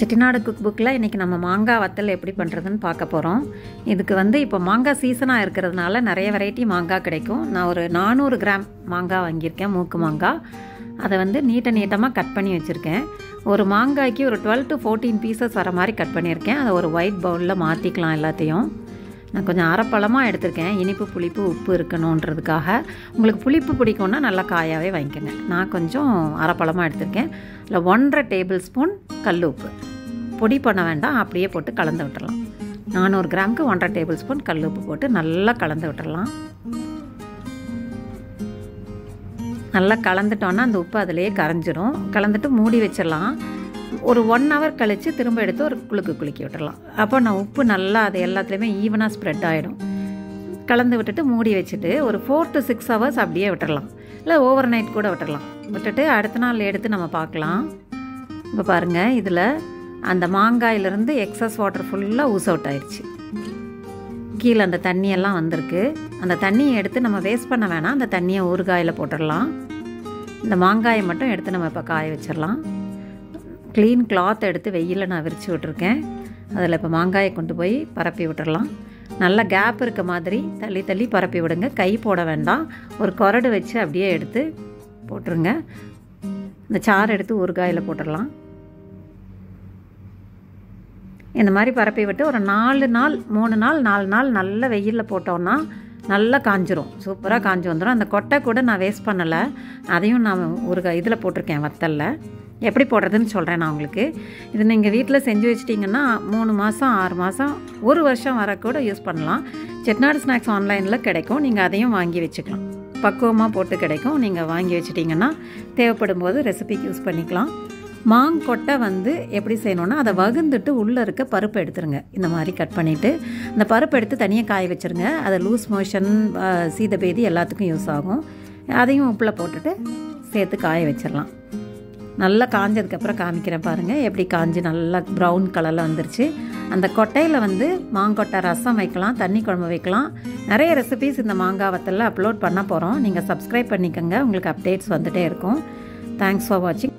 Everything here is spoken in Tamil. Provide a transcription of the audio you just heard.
செட்டிநாடு குக் புக்கில் இன்றைக்கி நம்ம மாங்காய் வத்தல் எப்படி பண்ணுறதுன்னு பார்க்க போகிறோம். இதுக்கு இப்போ மாங்காய் சீசனாக இருக்கிறதுனால நிறைய வெரைட்டி மாங்காய் கிடைக்கும். நான் ஒரு 400 கிராம் மாங்காய் வாங்கியிருக்கேன், மூக்கு மாங்காய். அதை நீட்டமாக கட் பண்ணி வச்சுருக்கேன். ஒரு மாங்காய்க்கு ஒரு 12 to 14 பீசஸ் வர மாதிரி கட் பண்ணியிருக்கேன். அதை ஒரு ஒயிட் பவுலில் மாற்றிக்கலாம் எல்லாத்தையும். நான் கொஞ்சம் அரைப்பழமாக எடுத்திருக்கேன், இனிப்பு புளிப்பு உப்பு இருக்கணுன்றதுக்காக. உங்களுக்கு புளிப்பு பிடிக்கும்னா நல்லா காயாகவே வாங்கிக்கோங்க. நான் கொஞ்சம் அரைப்பழமாக எடுத்திருக்கேன். இல்லை 1.5 டேபிள் ஸ்பூன் கல் உப்பு, பொடி பண்ண வேண்டாம், அப்படியே போட்டு கலந்து விட்டுடலாம். 400 கிராமுக்கு 1.5 டேபிள் ஸ்பூன் கல் உப்பு போட்டு நல்லா கலந்து விட்டுடலாம். நல்லா கலந்துட்டோன்னா அந்த உப்பு அதிலேயே கரைஞ்சிரும். கலந்துட்டு மூடி வச்சிடலாம். ஒரு 1 hour கழித்து திரும்ப எடுத்து ஒரு குலுக்கி விட்டுடலாம். அப்போ நான் உப்பு நல்லா அது எல்லாத்துலேயுமே ஈவனாக ஸ்ப்ரெட் ஆகிடும். கலந்து விட்டுட்டு மூடி வச்சுட்டு ஒரு 4 to 6 hours அப்படியே விட்டுடலாம். இல்லை ஓவர் நைட் கூட விட்டுடலாம். விட்டுட்டு அடுத்த நாள் எடுத்து நம்ம பார்க்கலாம். இப்போ பாருங்கள், இதில் அந்த மாங்காயிலிருந்து எக்ஸஸ் வாட்டர் ஃபுல்லாக ஊஸ் அவுட் ஆயிடுச்சு. கீழே அந்த தண்ணியெல்லாம் வந்திருக்கு. அந்த தண்ணியை எடுத்து நம்ம வேஸ்ட் பண்ண வேணாம். அந்த தண்ணியை ஊறுகாயில் போட்டுடலாம். இந்த மாங்காயை மட்டும் எடுத்து நம்ம இப்போ காய வச்சிடலாம். க்ளீன் கிளாத் எடுத்து வெயிலில் நான் விரித்து விட்டுருக்கேன். அதில் இப்போ மாங்காயை கொண்டு போய் பரப்பி விட்டுடலாம். நல்ல கேப் இருக்க மாதிரி தள்ளி பரப்பி விடுங்க. கை போட வேண்டாம். ஒரு கொரடு வச்சு அப்படியே எடுத்து போட்டுருங்க. இந்த சாறு எடுத்து ஊறுகாயில் போட்டுடலாம். இந்த மாதிரி பரப்பி விட்டு ஒரு 4 நாள் 3 நாள் 4 நாள் நல்ல வெயிலில் போட்டோன்னா நல்லா காஞ்சிரும். சூப்பராக காஞ்சி வந்துடும். அந்த கொட்டை கூட நான் வேஸ்ட் பண்ணலை. அதையும் நான் இதில் போட்டிருக்கேன், வத்தலில். எப்படி போடுறதுன்னு சொல்கிறேன் நான் உங்களுக்கு. இது நீங்கள் வீட்டில் செஞ்சு வச்சிட்டிங்கன்னா 3 மாதம் 6 மாதம் 1 வருஷம் வர கூட யூஸ் பண்ணலாம். செட்டிநாடு ஸ்நாக்ஸ் ஆன்லைனில் கிடைக்கும். நீங்கள் அதையும் வாங்கி வச்சுக்கலாம். பக்குவமாக போட்டு கிடைக்கும். நீங்கள் வாங்கி வச்சிட்டிங்கன்னா தேவைப்படும் போது ரெசிபிக்கு யூஸ் பண்ணிக்கலாம். மாங்கொட்டை எப்படி செய்யணுன்னா, அதை வகுந்துட்டு உள்ளே இருக்க பருப்பு எடுத்துருங்க. இந்த மாதிரி கட் பண்ணிவிட்டு அந்த பருப்பு எடுத்து தனியாக காய வச்சுருங்க. அதை லூஸ் மோஷன், சீதபேதி எல்லாத்துக்கும் யூஸ் ஆகும். அதையும் உப்பில் போட்டுட்டு சேர்த்து காய வச்சிடலாம். நல்லா காஞ்சதுக்கப்புறம் காமிக்கிறேன் பாருங்கள். எப்படி காஞ்சி நல்லா ப்ரௌன் கலரில் வந்துருச்சு. அந்த கொட்டையில் மாங்கொட்டை ரசம் வைக்கலாம், தண்ணி குழம்பு வைக்கலாம். நிறைய ரெசிபீஸ் இந்த மாங்காய் வத்தலில் அப்லோட் பண்ண போகிறோம். நீங்கள் சப்ஸ்கிரைப் பண்ணிக்கோங்க. உங்களுக்கு அப்டேட்ஸ் வந்துகிட்டே இருக்கும். தேங்க்ஸ் ஃபார் வாட்சிங்.